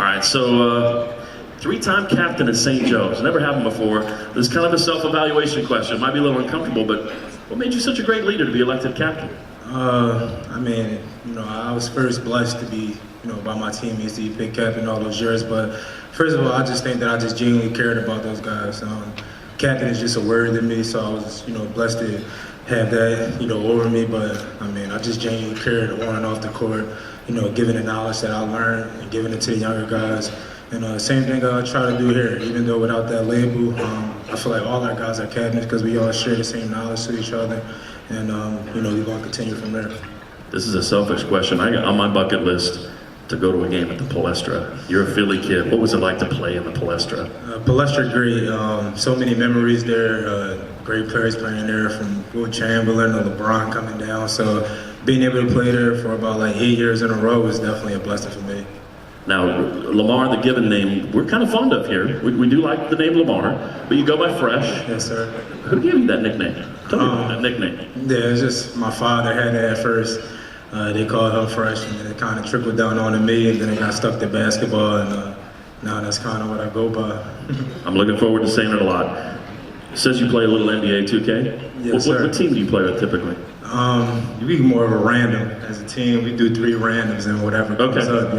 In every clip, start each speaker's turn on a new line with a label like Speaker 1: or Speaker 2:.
Speaker 1: right, so three-time captain at St. Joe's. Never happened before. This is kind of a self-evaluation question. It might be a little uncomfortable, but what made you such a great leader to be elected captain?
Speaker 2: I mean, I was first blessed to be, by my teammates to be picked captain all those years. But first of all, I just think that I just genuinely cared about those guys. Captain is just a word to me, so I was, blessed to have that, over me. But I mean, I just genuinely cared on and off the court, giving the knowledge that I learned and giving it to the younger guys. And same thing I try to do here, even though without that label, I feel like all our guys are captains because we all share the same knowledge to each other. And, we're going to continue from there.
Speaker 1: This is a selfish question. I got on my bucket list to go to a game at the Palestra. You're a Philly kid. What was it like to play in the Palestra?
Speaker 2: Palestra, great. So many memories there. Great players playing there, from Will Chamberlain to LeBron coming down. So being able to play there for about 8 years in a row was definitely a blessing for me.
Speaker 1: Now, Lamar, the given name, we're kind of fond of here. We do like the name Lamar, but you go by Fresh.
Speaker 2: Yes, sir.
Speaker 1: Who gave you that nickname? Tell me about that nickname.
Speaker 2: Yeah, it's just my father had it at first. They called him Fresh, and then it kind of trickled down onto me, and then it got stuck to basketball, and now that's kind of what I go by.
Speaker 1: I'm looking forward to saying it a lot. It says you play a little NBA 2K.
Speaker 2: Yes, sir.
Speaker 1: What team do you play with typically?
Speaker 2: We more of a random. As a team, we do 3 randoms, and whatever comes up,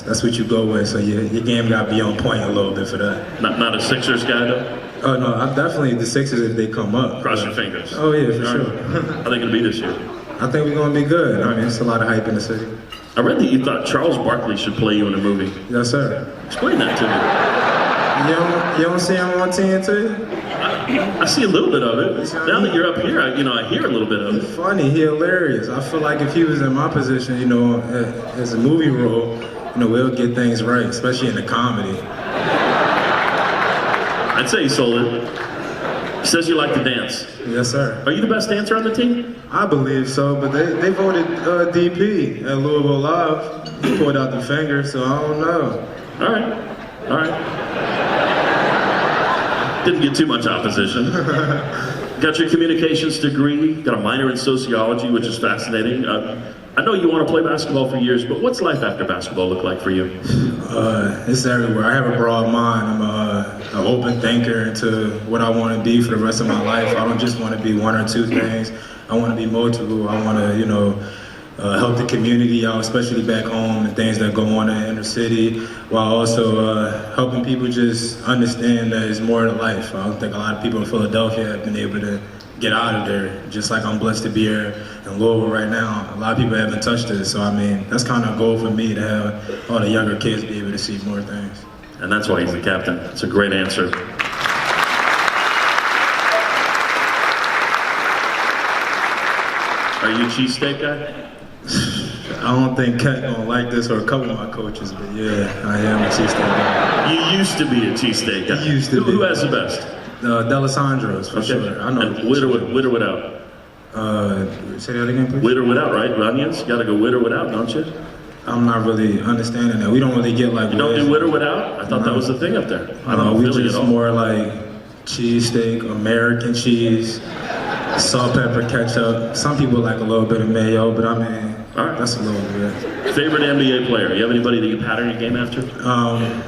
Speaker 2: that's what you go with. So your game got to be on point a little bit for that.
Speaker 1: Not a Sixers guy though?
Speaker 2: Oh no, I'm definitely the Sixers if they come up.
Speaker 1: Cross your fingers.
Speaker 2: Oh yeah, for sure.
Speaker 1: How are they going to be this year?
Speaker 2: I think we're going to be good. I mean, it's a lot of hype in the city.
Speaker 1: I read that you thought Charles Barkley should play you in a movie.
Speaker 2: Yes, sir.
Speaker 1: Explain that to
Speaker 2: You don't see him on TNT?
Speaker 1: me. I see a little bit of it. Now that you're up here, I hear a little bit of it.
Speaker 2: He's funny. He's hilarious. I feel like if he was in my position, as a movie role, we'll get things right, especially in the comedy.
Speaker 1: I'd say he sold it. He says you like to dance.
Speaker 2: Yes, sir.
Speaker 1: Are you the best dancer on the team?
Speaker 2: I believe so, but they voted DP at Louisville Live. He pulled out the finger, so I don't know.
Speaker 1: All right. Didn't get too much opposition. Got your communications degree, got a minor in sociology, which is fascinating. I know you want to play basketball for years, but what's life after basketball look like for you?
Speaker 2: It's everywhere. I have a broad mind. I'm an open thinker into what I want to be for the rest of my life. I don't just want to be one or two things. I want to be multiple. I want to, help the community out, especially back home, and things that go on in the inner city, while also helping people just understand that it's more to life. I don't think a lot of people in Philadelphia have been able to get out of there, just like I'm blessed to be here in Louisville right now. A lot of people haven't touched it, so I mean, that's kind of a goal for me, to have all the younger kids be able to see more things.
Speaker 1: And that's why he's the captain. It's a great answer. Are you a cheesesteak guy?
Speaker 2: I don't think Kat gonna like this, or a couple of my coaches, but yeah, I am a cheesesteak guy.
Speaker 1: You used to be a cheesesteak guy.
Speaker 2: You used to be.
Speaker 1: Who has the best?
Speaker 2: D'Alessandro's, for sure. I know.
Speaker 1: And with or without?
Speaker 2: Say that again, please.
Speaker 1: With or without, right? Onions? You gotta go with or without, don't you?
Speaker 2: I'm not really understanding that. We don't really get like.
Speaker 1: You don't do with or without? I thought that was the thing up there. I don't know
Speaker 2: we
Speaker 1: Philly
Speaker 2: just
Speaker 1: at all.
Speaker 2: more like cheesesteak, American cheese, salt, pepper, ketchup. Some people like a little bit of mayo, but I mean, that's a little bit.
Speaker 1: Favorite NBA player? You have anybody that you pattern your game after?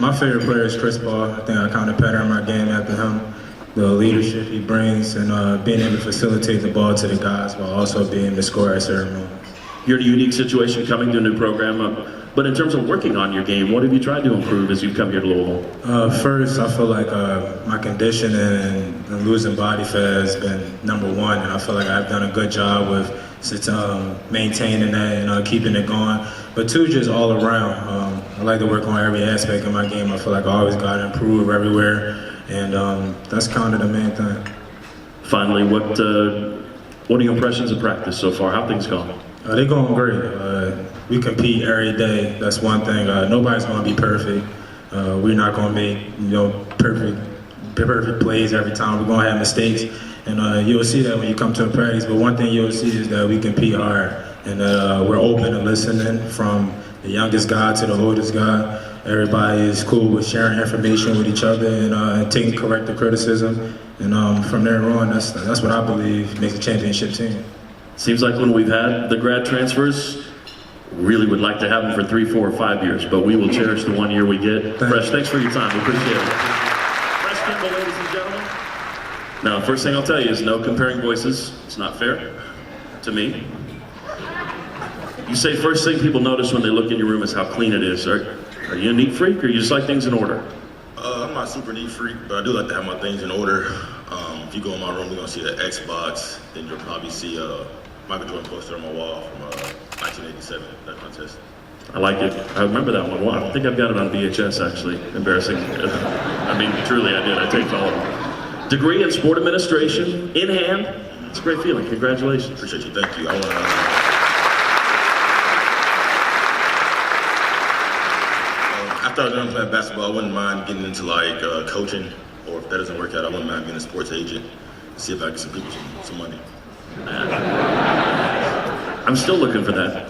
Speaker 2: My favorite player is Chris Paul. I think I kind of pattern my game after him. The leadership he brings, and being able to facilitate the ball to the guys while also being able to score at certain moments.
Speaker 1: You're in a unique situation coming to a new program, but in terms of working on your game, what have you tried to improve as you've come here to Louisville?
Speaker 2: First, I feel like my conditioning and losing body fat has been #1, and I feel like I've done a good job with maintaining that and keeping it going. But 2, just all around. I like to work on every aspect of my game. I feel like I always got to improve everywhere, and that's kind of the main thing.
Speaker 1: Finally, what are your impressions of practice so far? How things going?
Speaker 2: They're going great. We compete every day. That's one thing. Nobody's going to be perfect. We're not going to make perfect plays every time. We're going to have mistakes, and you'll see that when you come to a practice. But one thing you'll see is that we compete hard, and we're open to listening, from the youngest guy to the oldest guy. Everybody is cool with sharing information with each other and taking corrective criticism. And from there on, that's what I believe makes a championship team.
Speaker 1: Seems like when we've had the grad transfers, Really would like to have him for 3, 4, or 5 years, but we will cherish the 1 year we get. Fresh, thanks for your time. We appreciate it. Fresh Kimble, ladies and gentlemen. Now, first thing I'll tell you is no comparing voices. It's not fair to me. You say first thing people notice when they look in your room is how clean it is. Are you a neat freak, or you just like things in order?
Speaker 3: I'm not a super neat freak, but I do like to have my things in order. If you go in my room, you're gonna see the Xbox, then you'll probably see Michael Jordan poster on my wall from 1987, that contest.
Speaker 1: I like it. I remember that one. Wow, I think I've got it on VHS, actually. Embarrassing. I mean, truly, I did. I taped all of them. Degree in sport administration, in hand. It's a great feeling. Congratulations.
Speaker 3: Appreciate you. Thank you. After I was done playing basketball, I wouldn't mind getting into like coaching, or if that doesn't work out, I wouldn't mind being a sports agent. See if I can get some people some money.
Speaker 1: I'm still looking for that.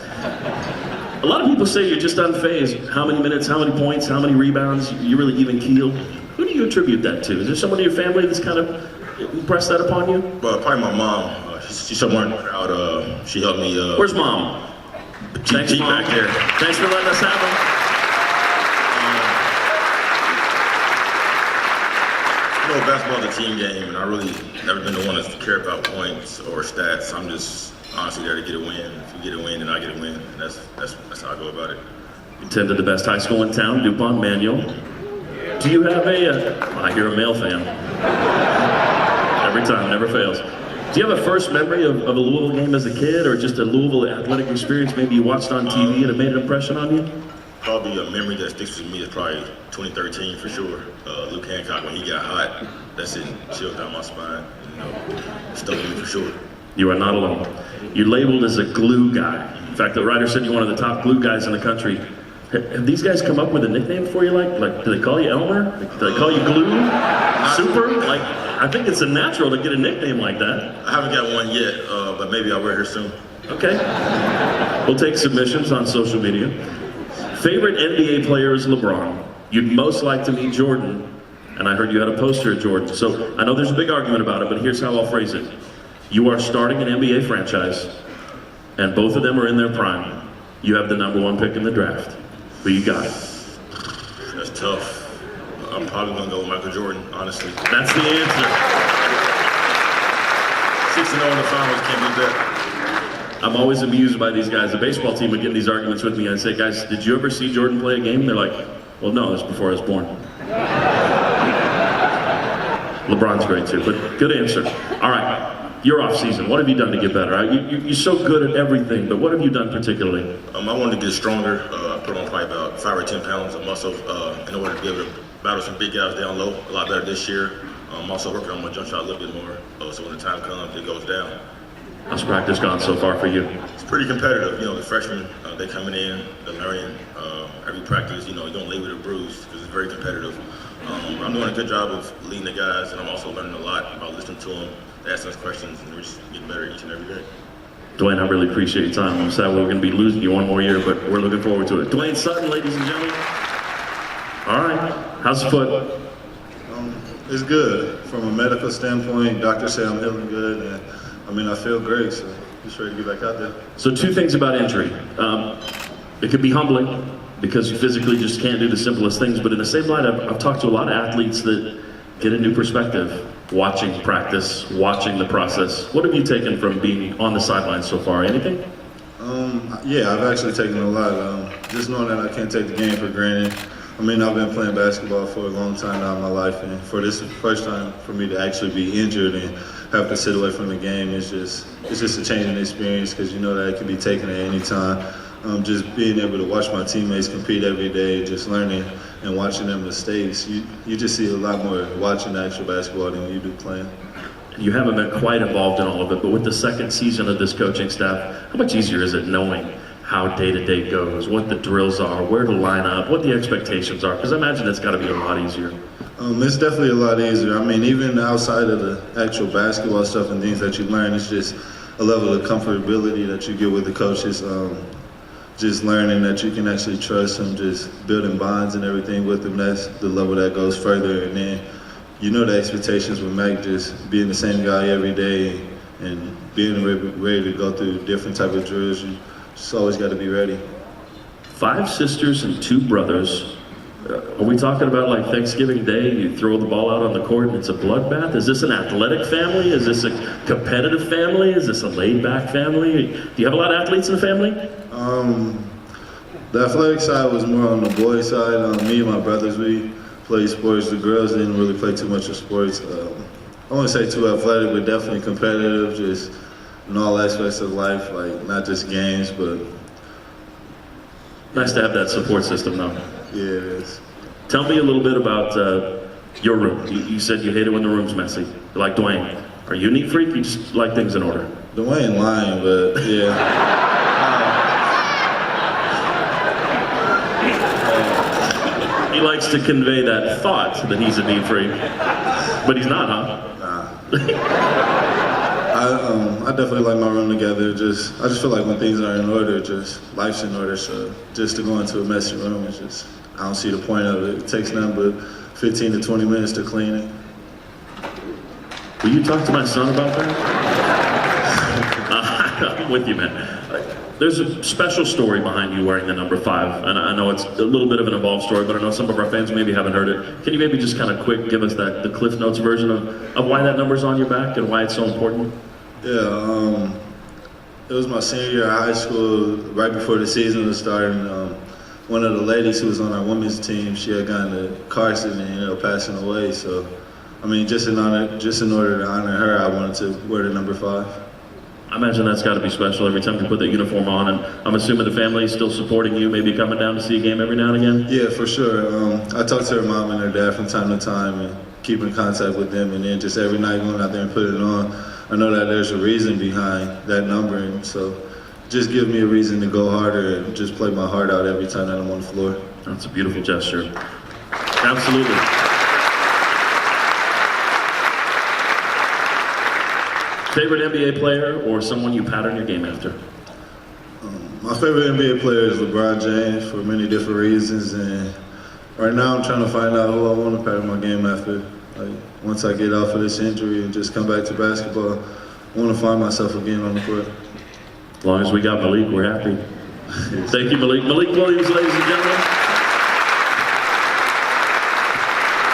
Speaker 1: A lot of people say you're just unfazed. How many minutes, how many points, how many rebounds, you're really even keeled. Who do you attribute that to? Is there someone in your family that's kind of impressed that upon you?
Speaker 3: But probably my mom. She's somewhere in the crowd. She helped me.
Speaker 1: Where's mom? Thanks, Mom.
Speaker 3: Back there.
Speaker 1: Thanks for letting us have her.
Speaker 3: Basketball is a team game, and I really never been the one to care about points or stats. I'm just honestly there to get a win. If you get a win, then I get a win. And that's how I go about it.
Speaker 1: You attended the best high school in town, DuPont Manual. Do you have I hear a male fan. Every time, never fails. Do you have a first memory of a Louisville game as a kid, or just a Louisville athletic experience maybe you watched on TV and it made an impression on you?
Speaker 3: Probably a memory that sticks with me is probably 2013 for sure. Luke Hancock, when he got hot, that's it, chilled down my spine. Stuck with me for sure.
Speaker 1: You are not alone. You're labeled as a glue guy. In fact, the writer said you're one of the top glue guys in the country. Have these guys come up with a nickname for you? Like, do they call you Elmer? Do they call you Glue? Super? Like, I think it's a natural to get a nickname like that.
Speaker 3: I haven't got one yet, but maybe I'll wear her soon.
Speaker 1: Okay. We'll take submissions on social media. Favorite NBA player is LeBron. You'd most like to meet Jordan, and I heard you had a poster of Jordan. So I know there's a big argument about it, but here's how I'll phrase it. You are starting an NBA franchise, and both of them are in their prime. You have the #1 pick in the draft. Who you got?
Speaker 3: That's tough. I'm probably gonna go with Michael Jordan, honestly.
Speaker 1: That's the answer.
Speaker 3: 6-0 in the finals, can't beat that.
Speaker 1: I'm always amused by these guys. The baseball team would get in these arguments with me, and I'd say, guys, did you ever see Jordan play a game? And they're like, well, no, that's before I was born. LeBron's great too, but good answer. All right, your off season. What have you done to get better? You're so good at everything, but what have you done particularly?
Speaker 3: I wanted to get stronger. I put on probably about 5 or 10 pounds of muscle in order to be able to battle some big guys down low. A lot better this year. I'm also working on my jump shot a little bit more, so when the time comes, it goes down.
Speaker 1: How's practice gone so far for you?
Speaker 3: It's pretty competitive. The freshmen, they coming in, they're learning. Every practice, you don't leave with a bruise because it's very competitive. I'm doing a good job of leading the guys, and I'm also learning a lot about listening to them, asking us questions, and we're just getting better each and every day.
Speaker 1: Dwayne, I really appreciate your time. I'm sad we're going to be losing you one more year, but we're looking forward to it. Dwayne Sutton, ladies and gentlemen. All right. How's the foot?
Speaker 4: It's good. From a medical standpoint, doctors say I'm healing good, and I feel great, so just ready to get back out there.
Speaker 1: So 2 things about injury. It can be humbling because you physically just can't do the simplest things, but in the same light, I've talked to a lot of athletes that get a new perspective watching practice, watching the process. What have you taken from being on the sidelines so far? Anything?
Speaker 4: Yeah, I've actually taken a lot. Just knowing that I can't take the game for granted. I've been playing basketball for a long time now in my life, and for this first time for me to actually be injured and have to sit away from the game, it's just a changing experience because you know that it can be taken at any time. Just being able to watch my teammates compete every day, just learning and watching their mistakes, you just see a lot more watching actual basketball than you do playing.
Speaker 1: You haven't been quite involved in all of it, but with the second season of this coaching staff, how much easier is it knowing how day-to-day goes, what the drills are, where to line up, what the expectations are? Because I imagine it's got to be a lot easier.
Speaker 4: It's definitely a lot easier. Even outside of the actual basketball stuff and things that you learn, it's just a level of comfortability that you get with the coaches. Just learning that you can actually trust them, just building bonds and everything with them. That's the level that goes further. And then, the expectations with Mac, just being the same guy every day and being ready to go through different type of drills. You just always got to be ready.
Speaker 1: 5 sisters and 2 brothers. Are we talking about like Thanksgiving Day, you throw the ball out on the court and it's a bloodbath? Is this an athletic family? Is this a competitive family? Is this a laid-back family? Do you have a lot of athletes in the family?
Speaker 4: The athletic side was more on the boys' side. Me and my brothers, we played sports. The girls didn't really play too much of sports. I wouldn't say too athletic, but definitely competitive, just in all aspects of life, like not just games, but...
Speaker 1: Nice to have that support system though.
Speaker 4: Yeah, it is.
Speaker 1: Tell me a little bit about your room. You said you hate it when the room's messy. You're like Dwayne. Are you a neat freak? You just like things in order?
Speaker 4: Dwayne lying, but yeah.
Speaker 1: He likes to convey that thought that he's a neat freak. But he's not, huh?
Speaker 4: Nah. I definitely like my room together. I just feel like when things are in order, just life's in order. So just to go into a messy room, it's just, I don't see the point of it. It takes nothing but 15 to 20 minutes to clean it.
Speaker 1: Will you talk to my son about that? I'm with you, man. There's a special story behind you wearing the number 5, and I know it's a little bit of an involved story, but I know some of our fans maybe haven't heard it. Can you maybe just kind of quick give us the Cliff Notes version of why that number's on your back and why it's so important?
Speaker 4: Yeah, it was my senior year of high school, right before the season was starting. One of the ladies who was on our women's team, she had gotten a car accident and ended up passing away. So, I mean, just in order to honor her, I wanted to wear the number 5.
Speaker 1: I imagine that's got to be special every time you put that uniform on, and I'm assuming the family is still supporting you, maybe coming down to see a game every now and again?
Speaker 4: Yeah, for sure. I talk to her mom and her dad from time to time and keep in contact with them, and then just every night going out there and put it on. I know that there's a reason behind that number, and so just give me a reason to go harder and just play my heart out every time that I'm on the floor.
Speaker 1: That's a beautiful gesture. Absolutely. Favorite NBA player or someone you pattern your game after?
Speaker 4: My favorite NBA player is LeBron James for many different reasons, and right now I'm trying to find out who I want to pattern my game after. Like, once I get off of this injury and just come back to basketball, I want to find myself again on the court.
Speaker 1: As long as we got Malik, we're happy. Thank you, Malik. Malik Williams, ladies and gentlemen.